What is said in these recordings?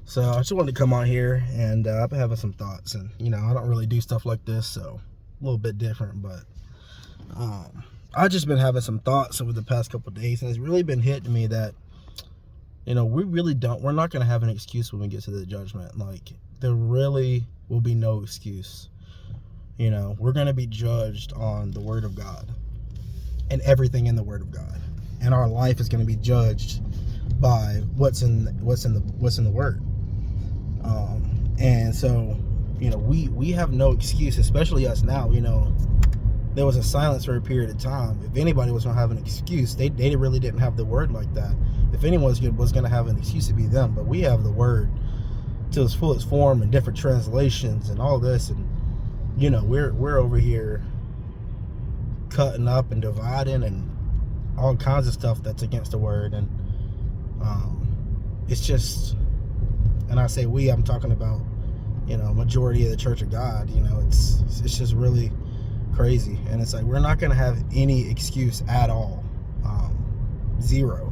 So I just wanted to come on here, and I've been having some thoughts, and I don't really do stuff like this, so a little bit different, but I've just been having some thoughts over the past couple of days, and it's really been hitting me that we're not going to have an excuse when we get to the judgment. Like, there really will be no excuse. We're going to be judged on the Word of God and everything in the Word of God, and our life is going to be judged by what's in the Word. And so, we have no excuse, especially us now. There was a silence for a period of time. If anybody was going to have an excuse, they really didn't have the Word like that. If anyone was going to have an excuse, to be them. But we have the Word to its fullest form and different translations and all this, and we're over here cutting up and dividing and all kinds of stuff that's against the Word. And it's just, and I say we, I'm talking about majority of the Church of God. It's just really crazy. And it's like, we're not going to have any excuse at all. Zero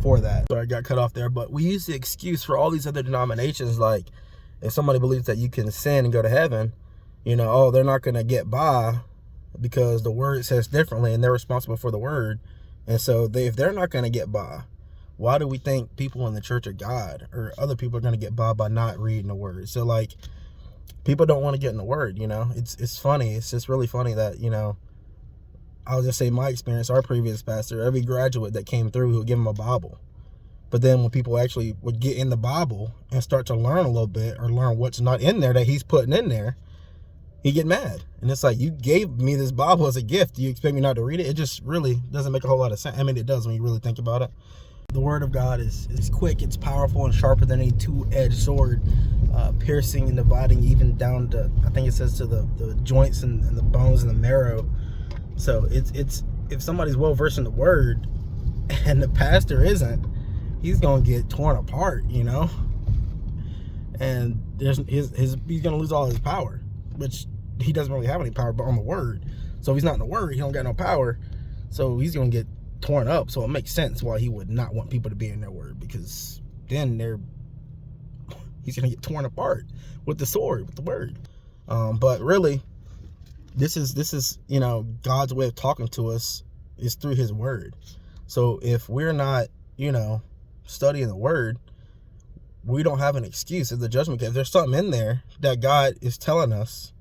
for that. Sorry, I got cut off there. But we use the excuse for all these other denominations. Like, if somebody believes that you can sin and go to heaven, they're not going to get by because the Word says differently, and they're responsible for the Word. And so if they're not going to get by, why do we think people in the Church of God or other people are going to get by not reading the Word? So, like, people don't want to get in the Word. It's funny. It's just really funny that, I'll just say my experience, our previous pastor, every graduate that came through, he would give them a Bible. But then when people actually would get in the Bible and start to learn a little bit, or learn what's not in there that he's putting in there, he get mad. And it's like, you gave me this Bible as a gift. Do you expect me not to read it? It just really doesn't make a whole lot of sense. I mean, it does when you really think about it. The Word of God is quick, it's powerful, and sharper than any two-edged sword, piercing and dividing even down to, I think it says, to the joints and the bones and the marrow. So it's if somebody's well-versed in the Word and the pastor isn't, he's going to get torn apart, and he's going to lose all his power, which he doesn't really have any power but on the Word. So if he's not in the Word, he don't got no power, so he's going to get torn up. So it makes sense why he would not want people to be in their Word, because then he's gonna get torn apart with the sword, with the Word. But really, this is God's way of talking to us is through His Word. So if we're not studying the Word, we don't have an excuse at the judgment. If there's something in there that God is telling us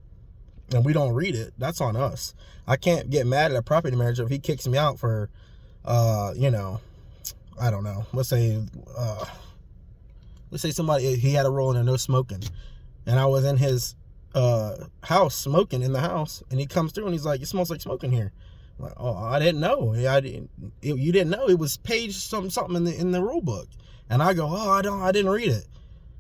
and we don't read it, that's on us. I can't get mad at a property manager if he kicks me out for I don't know, let's say somebody, he had a rule in there, no smoking, and I was in his house smoking in the house, and he comes through and he's like, it smells like smoking here. I'm like, oh, I didn't know. You didn't know it was page something in the rule book. And I go, oh, I didn't read it.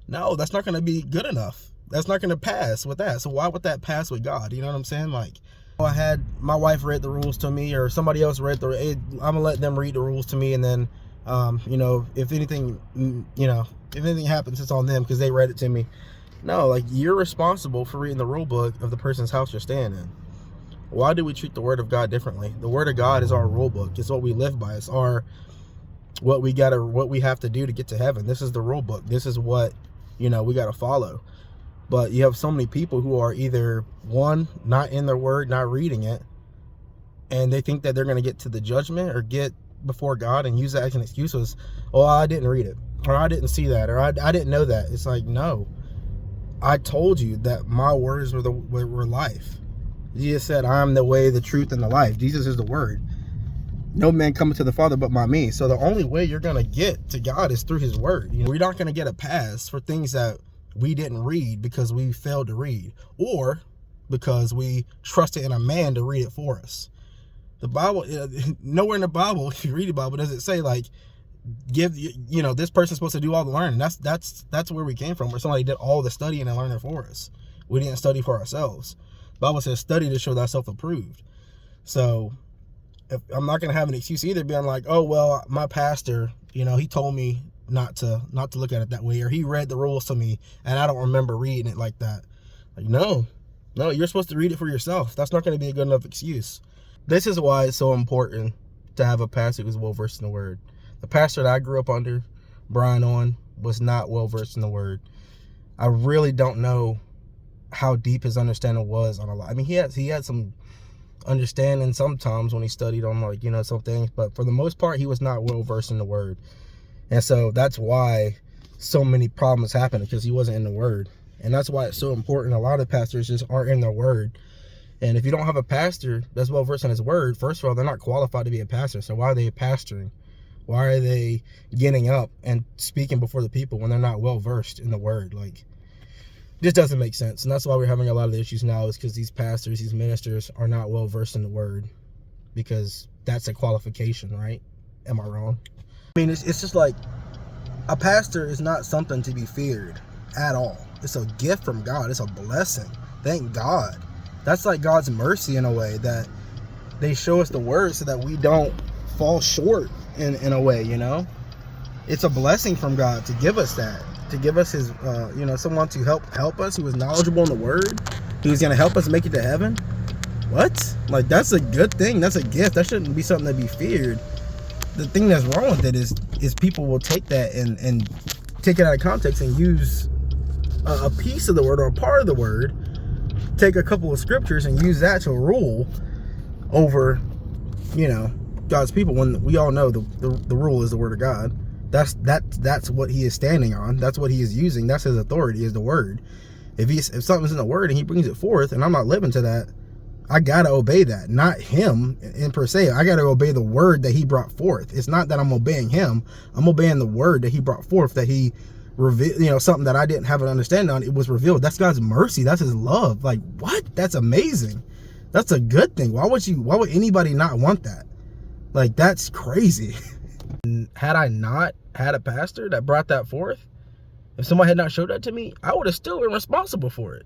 No, that's not going to be good enough. That's not going to pass with that. So why would that pass with God? You know what I'm saying? Like, I had my wife read the rules to me, or somebody else read I'm gonna let them read the rules to me, and then if anything happens, it's on them because they read it to me. No, like, you're responsible for reading the rule book of the person's house you're staying in. Why do we treat the Word of God differently? The Word of God is our rule book. It's what we live by. It's what we have to do to get to heaven. This is the rule book. This is what we got to follow. But you have so many people who are either, one, not in their Word, not reading it, and they think that they're going to get to the judgment or get before God and use that as an excuse. Oh, I didn't read it, or I didn't see that, or I didn't know that. It's like, no, I told you that my words were life. Jesus said, I am the way, the truth, and the life. Jesus is the Word. No man cometh to the Father but by me. So the only way you're going to get to God is through His Word. We're not going to get a pass for things that we didn't read because we failed to read, or because we trusted in a man to read it for us. The Bible, nowhere in the Bible, if you read the Bible, does it say, like, this person's supposed to do all the learning. That's where we came from, where somebody did all the studying and learning for us. We didn't study for ourselves. The Bible says, study to show thyself approved. So if I'm not going to have an excuse either, being like, oh, well, my pastor, he told me not to look at it that way, or he read the rules to me and I don't remember reading it like that. Like, no, you're supposed to read it for yourself. That's not going to be a good enough excuse. This is why it's so important to have a pastor who's well versed in the Word. The pastor that I grew up under, Brian, was not well versed in the word. I really don't know how deep his understanding was on a lot. I mean, he had some understanding sometimes when he studied on, like, you know, some things, but for the most part, he was not well versed in the word. And so that's why so many problems happen, because he wasn't in the word. And that's why it's so important. A lot of pastors just aren't in the word. And if you don't have a pastor that's well versed in his word, first of all, they're not qualified to be a pastor. So why are they pastoring? Why are they getting up and speaking before the people when they're not well versed in the word? Like, this doesn't make sense. And that's why we're having a lot of the issues now, is because these pastors, these ministers are not well versed in the word, because that's a qualification, right? Am I wrong? I mean, it's just like, a pastor is not something to be feared at all. It's a gift from God. It's a blessing. Thank God. That's like God's mercy in a way, that they show us the word so that we don't fall short in a way, you know? It's a blessing from God to give us that, to give us his, you know, someone to help us who is knowledgeable in the word, who's going to help us make it to heaven. What? Like, that's a good thing. That's a gift. That shouldn't be something to be feared. The thing that's wrong with it is people will take that and take it out of context and use a piece of the word or a part of the word, take a couple of scriptures and use that to rule over, you know, God's people, when we all know the rule is the word of God. That's what he is standing on. That's what he is using. That's his authority, is the word. If something's in the word and he brings it forth and I'm not living to that, I gotta obey that. Not him in per se. I gotta obey the word that he brought forth. It's not that I'm obeying him. I'm obeying the word that he brought forth, that he revealed, you know, something that I didn't have an understanding on. It was revealed. That's God's mercy. That's his love. Like, what? That's amazing. That's a good thing. Why would anybody not want that? Like, that's crazy. Had I not had a pastor that brought that forth, if somebody had not showed that to me, I would have still been responsible for it.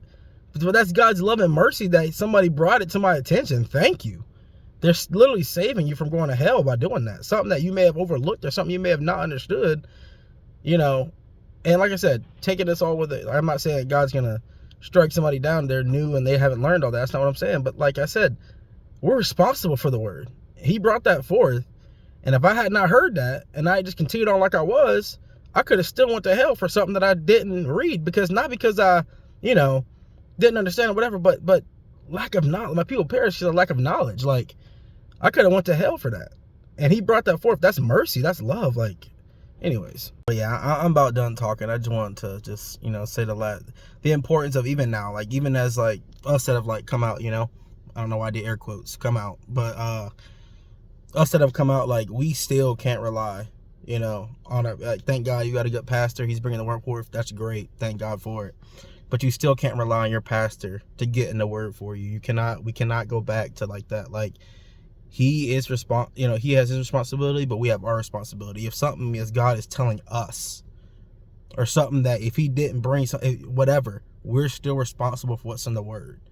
But that's God's love and mercy that somebody brought it to my attention. Thank you. They're literally saving you from going to hell by doing that. Something that you may have overlooked or something you may have not understood, you know. And like I said, taking this all with it, I'm not saying God's going to strike somebody down. They're new and they haven't learned all that. That's not what I'm saying. But like I said, we're responsible for the word. He brought that forth. And if I had not heard that and I just continued on like I was, I could have still went to hell for something that I didn't read, not because I, you know, didn't understand or whatever, but lack of knowledge. My people perish because of lack of knowledge. Like, I could have went to hell for that. And he brought that forth. That's mercy. That's love. Like, anyways. But yeah, I'm about done talking. I just want to just, you know, say the importance of even now, like, even as like us that have like come out, you know, I don't know why I did air quotes, come out, but us that have come out, like, we still can't rely, you know, on our, like, thank God you got a good pastor. He's bringing the word forth. That's great. Thank God for it. But you still can't rely on your pastor to get in the word for you. We cannot go back to like that. Like, he is you know, he has his responsibility, but we have our responsibility. If something is God is telling us, or something that if he didn't bring something, whatever, we're still responsible for what's in the word.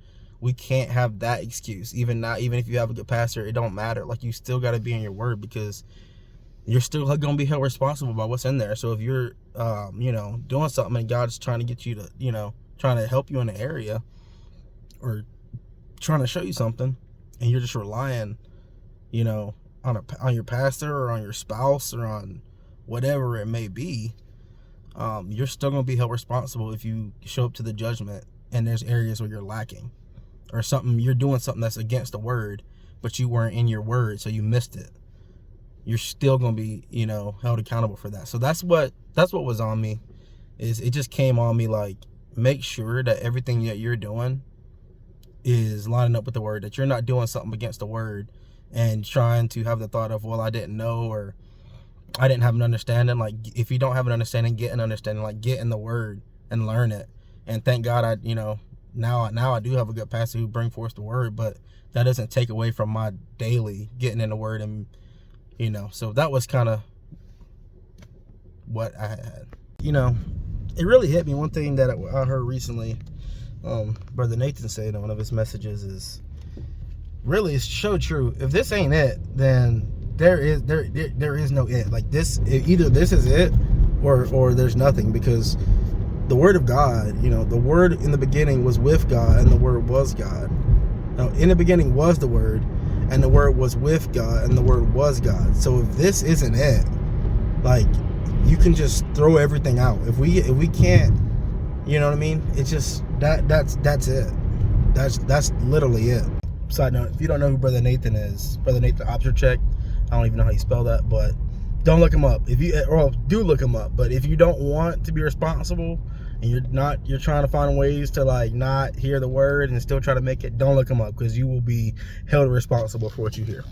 We can't have that excuse. Even if you have a good pastor, it don't matter. Like, you still got to be in your word, because you're still going to be held responsible by what's in there. So if you're, you know, doing something and God's trying to get you to, you know, trying to help you in an area or trying to show you something, and you're just relying, you know, on your pastor or on your spouse or on whatever it may be, you're still going to be held responsible if you show up to the judgment and there's areas where you're lacking, or something, you're doing something that's against the word, but you weren't in your word, so you missed it. You're still going to be, you know, held accountable for that. So that's what was on me, is it just came on me, like, make sure that everything that you're doing is lining up with the word, that you're not doing something against the word and trying to have the thought of, well, I didn't know, or I didn't have an understanding. Like, if you don't have an understanding, get an understanding. Like, get in the word and learn it. And thank God you know, now I do have a good pastor who bring forth the word, but that doesn't take away from my daily getting in the word. And, you know, so that was kind of what I had. You know, it really hit me. One thing that I heard recently, Brother Nathan said in one of his messages is, really, it's so true. If this ain't it, then there is no it. Like, this, either this is it or there's nothing, because the word of God, you know, the word in the beginning was with God, and the word was God. Now, in the beginning was the word, and the word was with God, and the word was God. So if this isn't it, like, you can just throw everything out. If we can't, you know what I mean? It's just that's it. That's literally it. Side note, if you don't know who Brother Nathan is, Brother Nathan Obster Check, I don't even know how you spell that, but don't look him up. If you, or do look him up, but if you don't want to be responsible and you're trying to find ways to like not hear the word and still try to make it, don't look him up, because you will be held responsible for what you hear.